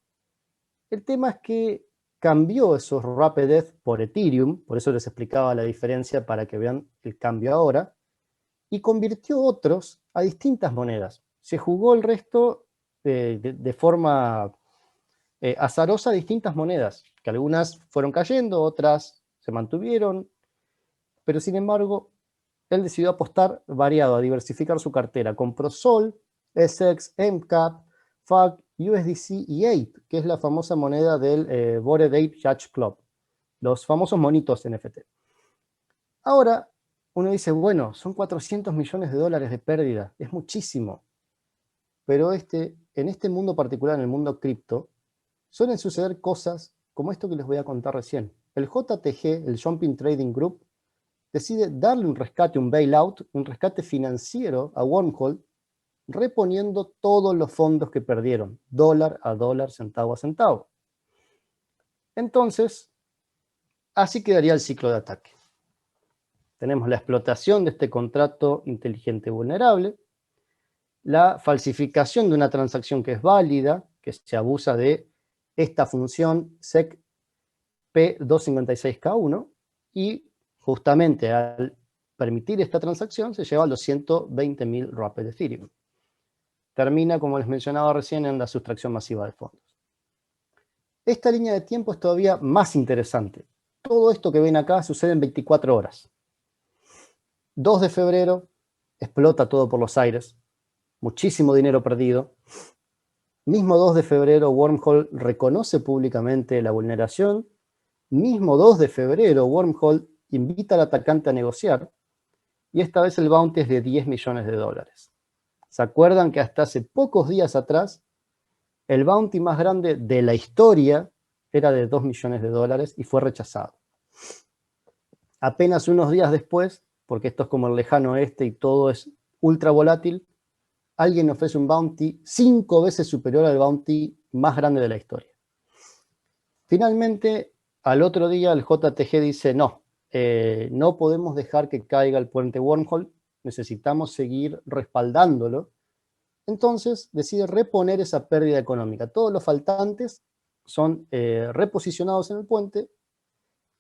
El tema es que cambió esos Rapid Death por Ethereum, por eso les explicaba la diferencia para que vean el cambio ahora, y convirtió otros a distintas monedas. Se jugó el resto de forma azarosa a distintas monedas, que algunas fueron cayendo, otras se mantuvieron, pero sin embargo, él decidió apostar variado, a diversificar su cartera. Compró Sol, SX, MCAP, FAC, USDC y Ape, que es la famosa moneda del Bored Ape Yacht Club, los famosos monitos NFT. Ahora, uno dice, bueno, son 400 millones de dólares de pérdida, es muchísimo. Pero en este mundo particular, en el mundo cripto, suelen suceder cosas como esto que les voy a contar recién. El JTG, el Jumping Trading Group, decide darle un rescate, un bailout, un rescate financiero a Wormhole, reponiendo todos los fondos que perdieron, dólar a dólar, centavo a centavo. Entonces, así quedaría el ciclo de ataque. Tenemos la explotación de este contrato inteligente vulnerable, la falsificación de una transacción que es válida, que se abusa de esta función SEC P256K1, y justamente al permitir esta transacción se lleva a los 120.000 Rapid Ethereum. Termina, como les mencionaba recién, en la sustracción masiva de fondos. Esta línea de tiempo es todavía más interesante. Todo esto que ven acá sucede en 24 horas. 2 de febrero, explota todo por los aires, muchísimo dinero perdido. Mismo 2 de febrero, Wormhole reconoce públicamente la vulneración. Mismo 2 de febrero, Wormhole invita al atacante a negociar, y esta vez el bounty es de 10 millones de dólares. ¿Se acuerdan que hasta hace pocos días atrás el bounty más grande de la historia era de 2 millones de dólares y fue rechazado? Apenas unos días después, porque esto es como el lejano oeste y todo es ultra volátil, alguien ofrece un bounty 5 veces superior al bounty más grande de la historia. Finalmente, al otro día el JTG dice, no, no podemos dejar que caiga el puente Wormhole, necesitamos seguir respaldándolo. Entonces decide reponer esa pérdida económica. Todos los faltantes son reposicionados en el puente,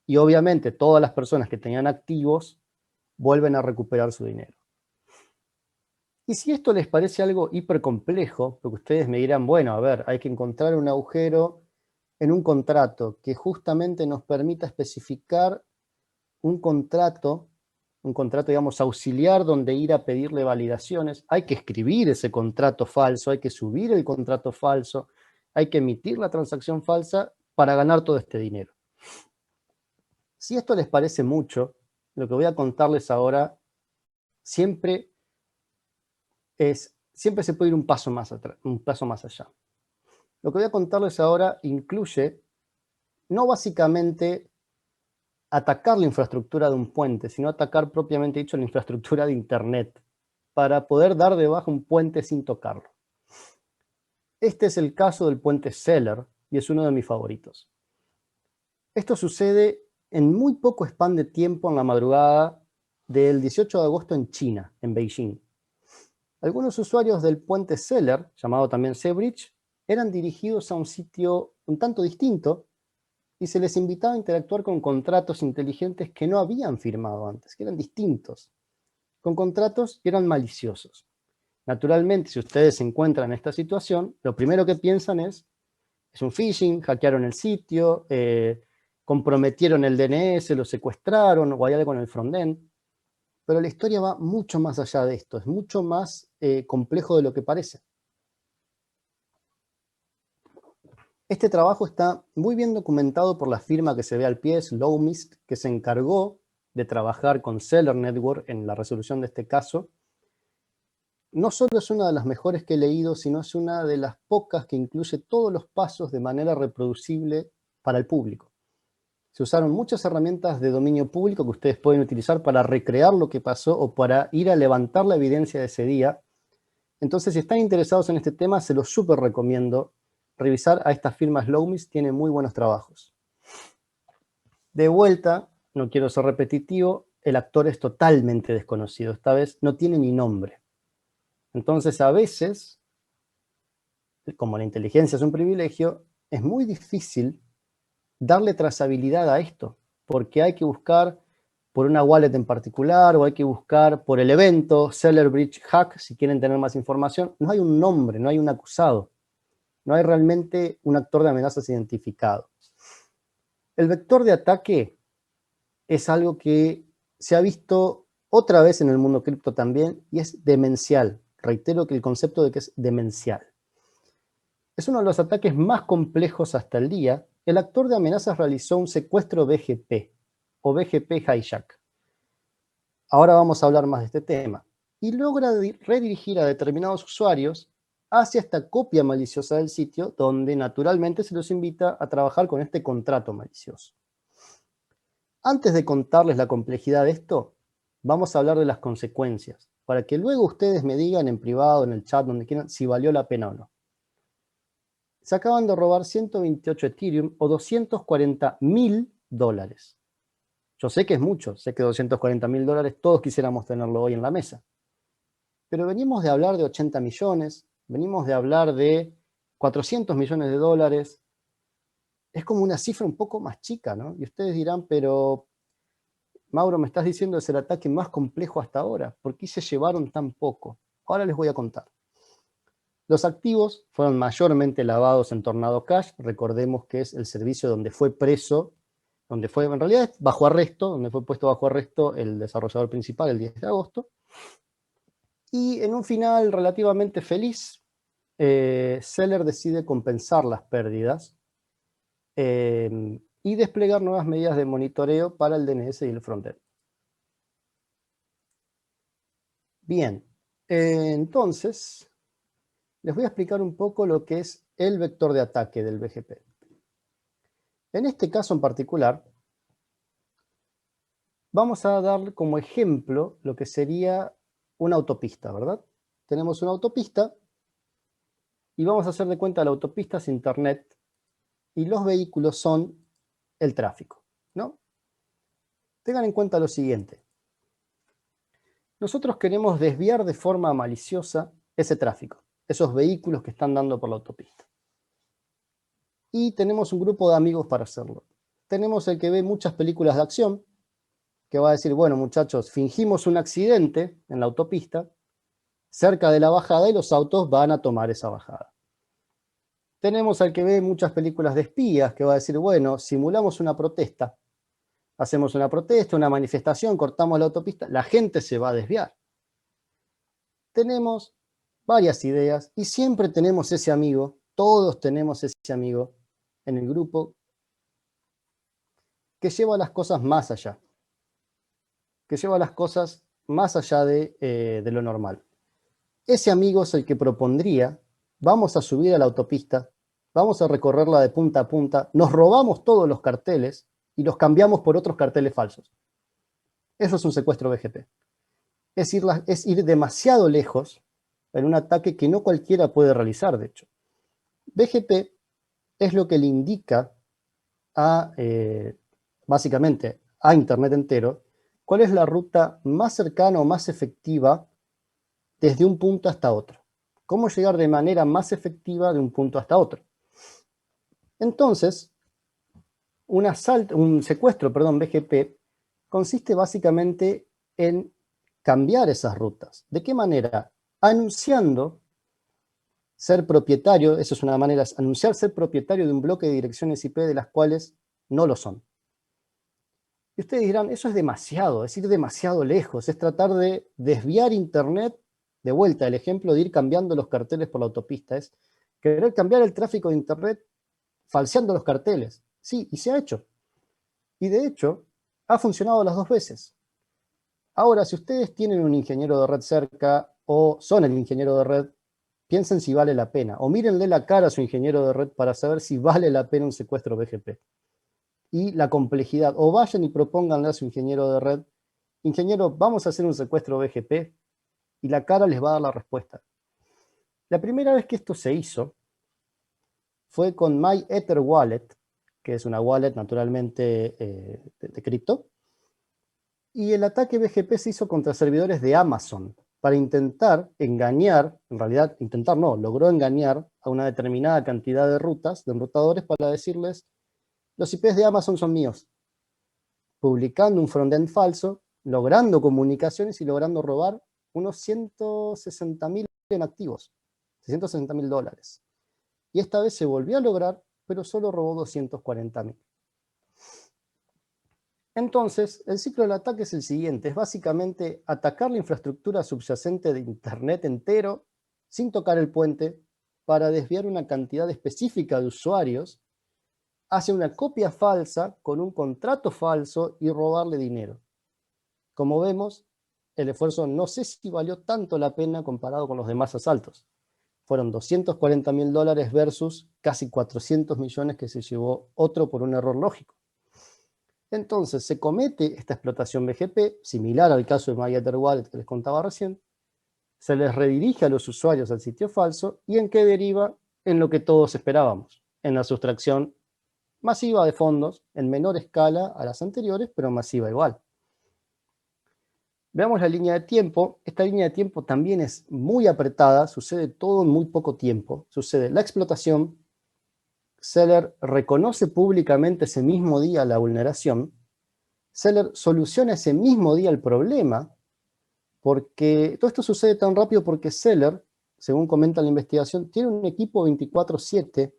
y obviamente todas las personas que tenían activos vuelven a recuperar su dinero. Y si esto les parece algo hiper complejo, porque ustedes me dirán, bueno, a ver, hay que encontrar un agujero en un contrato que justamente nos permita especificar un contrato, digamos, auxiliar donde ir a pedirle validaciones. Hay que escribir ese contrato falso, hay que subir el contrato falso, hay que emitir la transacción falsa para ganar todo este dinero. Si esto les parece mucho, lo que voy a contarles ahora siempre se puede ir un paso más atrás, un paso más allá. Lo que voy a contarles ahora incluye no básicamente atacar la infraestructura de un puente, sino atacar propiamente dicho la infraestructura de Internet, para poder dar de baja un puente sin tocarlo. Este es el caso del puente Seller, y es uno de mis favoritos. Esto sucede en muy poco span de tiempo en la madrugada del 18 de agosto en China, en Beijing. Algunos usuarios del puente Seller, llamado también Seabridge, eran dirigidos a un sitio un tanto distinto y se les invitaba a interactuar con contratos inteligentes que no habían firmado antes, que eran distintos, con contratos que eran maliciosos. Naturalmente, si ustedes se encuentran en esta situación, lo primero que piensan es un phishing, hackearon el sitio, comprometieron el DNS, lo secuestraron o hay algo en el frontend. Pero la historia va mucho más allá de esto, es mucho más complejo de lo que parece. Este trabajo está muy bien documentado por la firma que se ve al pie, Slowmist, que se encargó de trabajar con Seller Network en la resolución de este caso. No solo es una de las mejores que he leído, sino es una de las pocas que incluye todos los pasos de manera reproducible para el público. Se usaron muchas herramientas de dominio público que ustedes pueden utilizar para recrear lo que pasó o para ir a levantar la evidencia de ese día. Entonces, si están interesados en este tema, se los súper recomiendo revisar a esta firma Slowmist, tiene muy buenos trabajos. De vuelta, no quiero ser repetitivo, el actor es totalmente desconocido, esta vez no tiene ni nombre. Entonces, a veces, como la inteligencia es un privilegio, es muy difícil darle trazabilidad a esto, porque hay que buscar por una wallet en particular, o hay que buscar por el evento, Seller Bridge Hack, si quieren tener más información. No hay un nombre, no hay un acusado, no hay realmente un actor de amenazas identificado. El vector de ataque es algo que se ha visto otra vez en el mundo cripto también, y es demencial. Reitero que el concepto de que es demencial. Es uno de los ataques más complejos hasta el día. El actor de amenazas realizó un secuestro BGP, o BGP hijack. Ahora vamos a hablar más de este tema. Y logra redirigir a determinados usuarios hacia esta copia maliciosa del sitio, donde naturalmente se los invita a trabajar con este contrato malicioso. Antes de contarles la complejidad de esto, vamos a hablar de las consecuencias, para que luego ustedes me digan en privado, en el chat, donde quieran, si valió la pena o no. Se acaban de robar 128 Ethereum o $240.000. Yo sé que es mucho, sé que $240.000 todos quisiéramos tenerlo hoy en la mesa. Pero venimos de hablar de 80 millones, venimos de hablar de 400 millones de dólares. Es como una cifra un poco más chica, ¿no? Y ustedes dirán, pero Mauro, me estás diciendo que es el ataque más complejo hasta ahora. ¿Por qué se llevaron tan poco? Ahora les voy a contar. Los activos fueron mayormente lavados en Tornado Cash. Recordemos que es el servicio donde fue preso, donde fue, en realidad, bajo arresto, donde fue puesto bajo arresto el desarrollador principal el 10 de agosto. Y en un final relativamente feliz, Seller decide compensar las pérdidas y desplegar nuevas medidas de monitoreo para el DNS y el frontend. Bien, entonces les voy a explicar un poco lo que es el vector de ataque del BGP. En este caso en particular, vamos a dar como ejemplo lo que sería una autopista, ¿verdad? Tenemos una autopista y vamos a hacer de cuenta la autopista es Internet y los vehículos son el tráfico, ¿no? Tengan en cuenta lo siguiente. Nosotros queremos desviar de forma maliciosa ese tráfico, esos vehículos que están dando por la autopista. Y tenemos un grupo de amigos para hacerlo. Tenemos el que ve muchas películas de acción, que va a decir, bueno muchachos, fingimos un accidente en la autopista, cerca de la bajada y los autos van a tomar esa bajada. Tenemos al que ve muchas películas de espías, que va a decir, bueno, simulamos una protesta, hacemos una protesta, una manifestación, cortamos la autopista, la gente se va a desviar. Tenemos varias ideas y siempre tenemos ese amigo, todos tenemos ese amigo en el grupo que lleva las cosas más allá, que lleva las cosas más allá de lo normal. Ese amigo es el que propondría, vamos a subir a la autopista, vamos a recorrerla de punta a punta, nos robamos todos los carteles, y los cambiamos por otros carteles falsos. Eso es un secuestro BGP. Es ir demasiado lejos en un ataque que no cualquiera puede realizar, de hecho. BGP es lo que le indica básicamente a Internet entero, cuál es la ruta más cercana o más efectiva desde un punto hasta otro. Cómo llegar de manera más efectiva de un punto hasta otro. Entonces, un secuestro BGP consiste básicamente en cambiar esas rutas. ¿De qué manera? Anunciando ser propietario, eso es una manera, anunciar ser propietario de un bloque de direcciones IP de las cuales no lo son. Y ustedes dirán, eso es demasiado, es ir demasiado lejos, es tratar de desviar Internet, de vuelta el ejemplo de ir cambiando los carteles por la autopista, es querer cambiar el tráfico de Internet falseando los carteles. Sí, y se ha hecho. Y de hecho, ha funcionado las dos veces. Ahora, si ustedes tienen un ingeniero de red cerca o son el ingeniero de red, piensen si vale la pena, o mírenle la cara a su ingeniero de red para saber si vale la pena un secuestro BGP. Y la complejidad, o vayan y propónganle a su ingeniero de red, ingeniero, vamos a hacer un secuestro BGP, y la cara les va a dar la respuesta. La primera vez que esto se hizo fue con MyEtherWallet, que es una wallet naturalmente de cripto, y el ataque BGP se hizo contra servidores de Amazon para intentar engañar, en realidad intentar no, logró engañar a una determinada cantidad de rutas, de enrutadores, para decirles, los IPs de Amazon son míos, publicando un frontend falso, logrando comunicaciones y logrando robar unos 160.000 en activos, $660.000. Y esta vez se volvió a lograr, pero solo robó 240.000. Entonces, el ciclo del ataque es el siguiente, es básicamente atacar la infraestructura subyacente de Internet entero sin tocar el puente para desviar una cantidad específica de usuarios, hace una copia falsa con un contrato falso y robarle dinero. Como vemos, el esfuerzo no sé si valió tanto la pena comparado con los demás asaltos. Fueron $240.000 versus casi 400 millones que se llevó otro por un error lógico. Entonces se comete esta explotación BGP, similar al caso de MyEtherWallet que les contaba recién, se les redirige a los usuarios al sitio falso y ¿en qué deriva? En lo que todos esperábamos, en la sustracción masiva de fondos, en menor escala a las anteriores, pero masiva igual. Veamos la línea de tiempo. Esta línea de tiempo también es muy apretada, sucede todo en muy poco tiempo. Sucede la explotación, Seller reconoce públicamente ese mismo día la vulneración, Seller soluciona ese mismo día el problema, porque todo esto sucede tan rápido porque Seller, según comenta la investigación, tiene un equipo 24/7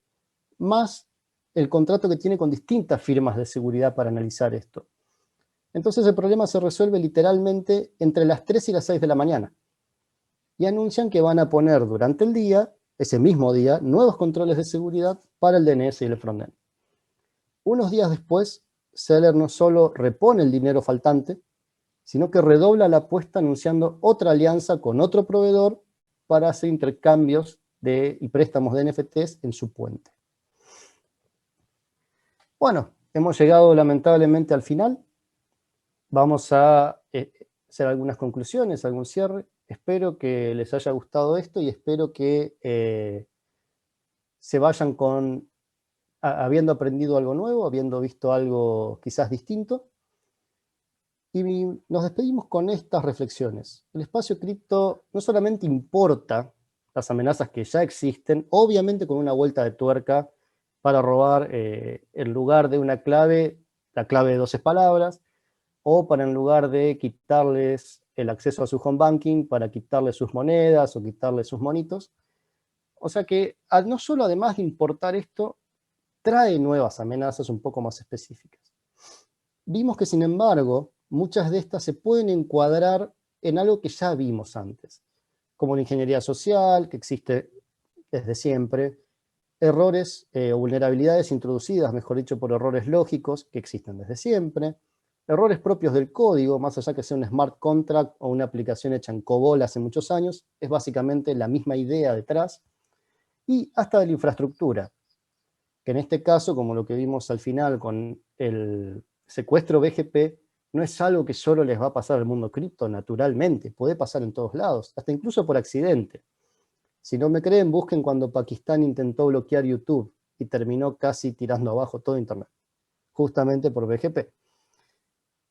más el contrato que tiene con distintas firmas de seguridad para analizar esto. Entonces el problema se resuelve literalmente entre las 3 y las 6 de la mañana. Y anuncian que van a poner durante el día, ese mismo día, nuevos controles de seguridad para el DNS y el frontend. Unos días después, Seller no solo repone el dinero faltante, sino que redobla la apuesta anunciando otra alianza con otro proveedor para hacer intercambios y préstamos de NFTs en su puente. Bueno, hemos llegado lamentablemente al final. Vamos a hacer algunas conclusiones, algún cierre. Espero que les haya gustado esto y espero que se vayan habiendo aprendido algo nuevo, habiendo visto algo quizás distinto. Y nos despedimos con estas reflexiones. El espacio cripto no solamente importa las amenazas que ya existen, obviamente con una vuelta de tuerca para robar en lugar de una clave, la clave de 12 palabras, o para en lugar de quitarles el acceso a su home banking, para quitarles sus monedas o quitarles sus monitos. O sea que no solo además de importar esto, trae nuevas amenazas un poco más específicas. Vimos que sin embargo, muchas de estas se pueden encuadrar en algo que ya vimos antes, como la ingeniería social, que existe desde siempre, errores o vulnerabilidades introducidas, mejor dicho, por errores lógicos, que existen desde siempre, errores propios del código, más allá que sea un smart contract o una aplicación hecha en COBOL hace muchos años, es básicamente la misma idea detrás, y hasta de la infraestructura. que en este caso, como lo que vimos al final con el secuestro BGP, no es algo que solo les va a pasar al mundo cripto naturalmente, puede pasar en todos lados, hasta incluso por accidente. Si no me creen, busquen cuando Pakistán intentó bloquear YouTube y terminó casi tirando abajo todo Internet, justamente por BGP.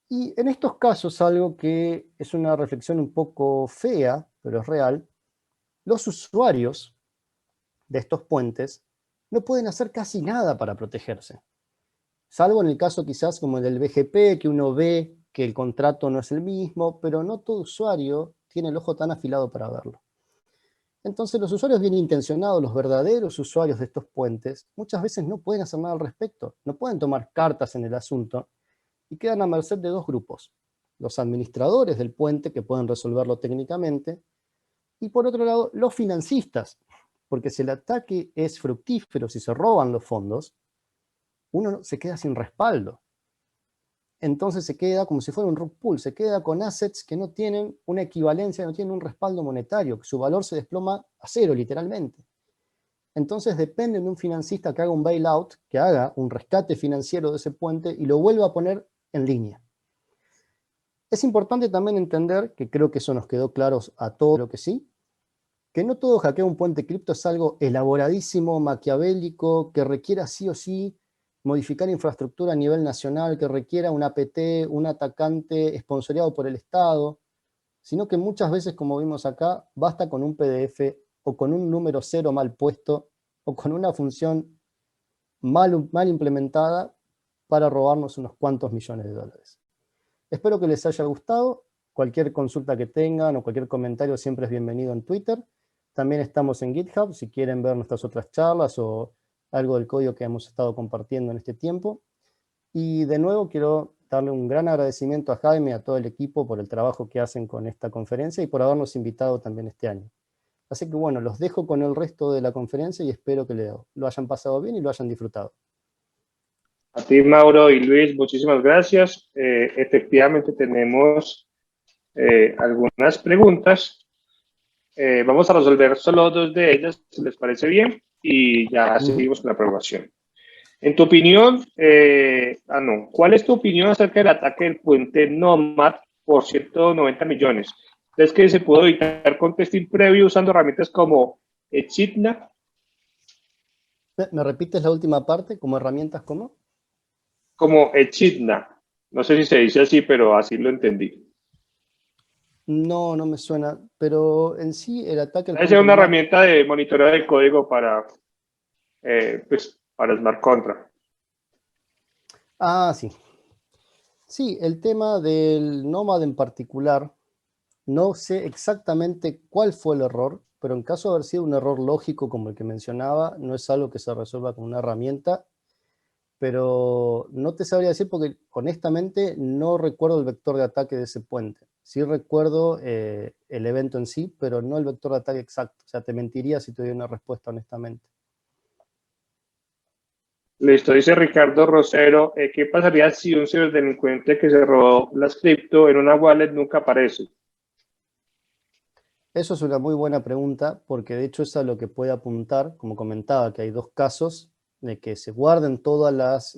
Y en estos casos, algo que es una reflexión un poco fea, pero es real, los usuarios de estos puentes no pueden hacer casi nada para protegerse. Salvo en el caso quizás como el del BGP, que uno ve que el contrato no es el mismo, pero no todo usuario tiene el ojo tan afilado para verlo. Entonces los usuarios bien intencionados, los verdaderos usuarios de estos puentes, muchas veces no pueden hacer nada al respecto, no pueden tomar cartas en el asunto y quedan a merced de dos grupos. Los administradores del puente, que pueden resolverlo técnicamente, y por otro lado, los financistas, porque si el ataque es fructífero, si se roban los fondos, uno se queda sin respaldo. Entonces se queda como si fuera un rug pull, se queda con assets que no tienen una equivalencia, no tienen un respaldo monetario, que su valor se desploma a cero literalmente. Entonces dependen de un financista que haga un bailout, que haga un rescate financiero de ese puente y lo vuelva a poner en línea. Es importante también entender, que creo que eso nos quedó claro a todos, lo que sí, que no todo hackeo un puente cripto es algo elaboradísimo, maquiavélico, que requiera sí o sí modificar infraestructura a nivel nacional, que requiera un APT, un atacante esponsoreado por el Estado, sino que muchas veces, como vimos acá, basta con un PDF o con un número 0 mal puesto o con una función mal implementada para robarnos unos cuantos millones de dólares. Espero que les haya gustado. Cualquier consulta que tengan o cualquier comentario siempre es bienvenido en Twitter. También estamos en GitHub si quieren ver nuestras otras charlas o algo del código que hemos estado compartiendo en este tiempo. Y de nuevo quiero darle un gran agradecimiento a Jaime y a todo el equipo por el trabajo que hacen con esta conferencia y por habernos invitado también este año. Así que bueno, los dejo con el resto de la conferencia y espero que lo hayan pasado bien y lo hayan disfrutado. A ti, Mauro y Luis, muchísimas gracias. Efectivamente tenemos algunas preguntas. Vamos a resolver solo dos de ellas, si les parece bien, y ya seguimos con la aprobación. En tu opinión, ¿cuál es tu opinión acerca del ataque del puente Nomad por 190 millones? ¿Crees que se pudo evitar con testing previo usando herramientas como Echidna? ¿Me repites la última parte? ¿Como herramientas cómo? Como Echidna. No sé si se dice así, pero así lo entendí. No, no me suena, pero en sí el ataque al Es puente una Nomad. herramienta de monitoreo de código para Smart Contract. Ah, sí. Sí, el tema del Nomad en particular, no sé exactamente cuál fue el error, pero en caso de haber sido un error lógico como el que mencionaba, no es algo que se resuelva con una herramienta, pero no te sabría decir porque honestamente no recuerdo el vector de ataque de ese puente. Sí recuerdo el evento en sí, pero no el vector de ataque exacto. O sea, te mentiría si te diera una respuesta honestamente. Listo, dice Ricardo Rosero, ¿qué pasaría si un ciberdelincuente que se robó las cripto en una wallet nunca aparece? Eso es una muy buena pregunta, porque de hecho es a lo que puede apuntar, como comentaba, que hay dos casos de que se guarden todos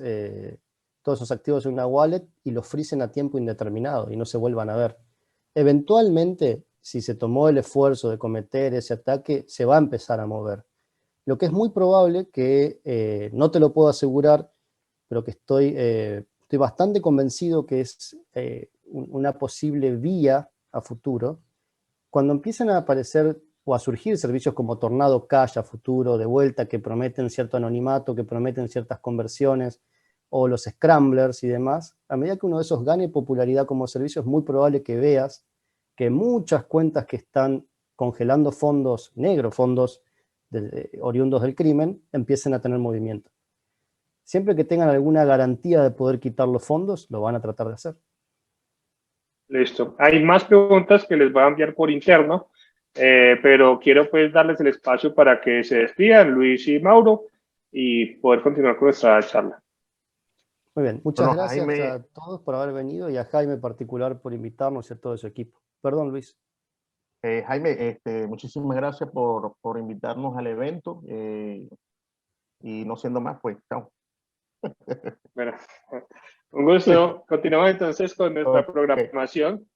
esos activos en una wallet y los frisen a tiempo indeterminado y no se vuelvan a ver. Eventualmente, si se tomó el esfuerzo de cometer ese ataque, se va a empezar a mover. Lo que es muy probable que, no te lo puedo asegurar, pero que estoy bastante convencido que es una posible vía a futuro, cuando empiezan a aparecer o a surgir servicios como Tornado Cash a futuro, de vuelta, que prometen cierto anonimato, que prometen ciertas conversiones, o los scramblers y demás, a medida que uno de esos gane popularidad como servicio, es muy probable que veas que muchas cuentas que están congelando fondos negros, fondos oriundos del crimen, empiecen a tener movimiento. Siempre que tengan alguna garantía de poder quitar los fondos, lo van a tratar de hacer. Listo. Hay más preguntas que les voy a enviar por interno, pero quiero pues darles el espacio para que se despidan, Luis y Mauro, y poder continuar con nuestra charla. Muy bien, muchas Bueno, gracias Jaime, a todos por haber venido y a Jaime en particular por invitarnos y a todo su equipo. Perdón, Luis. Jaime, muchísimas gracias por invitarnos al evento. Y no siendo más, pues, chao. Bueno, un gusto. Continuamos entonces con nuestra Ok. programación.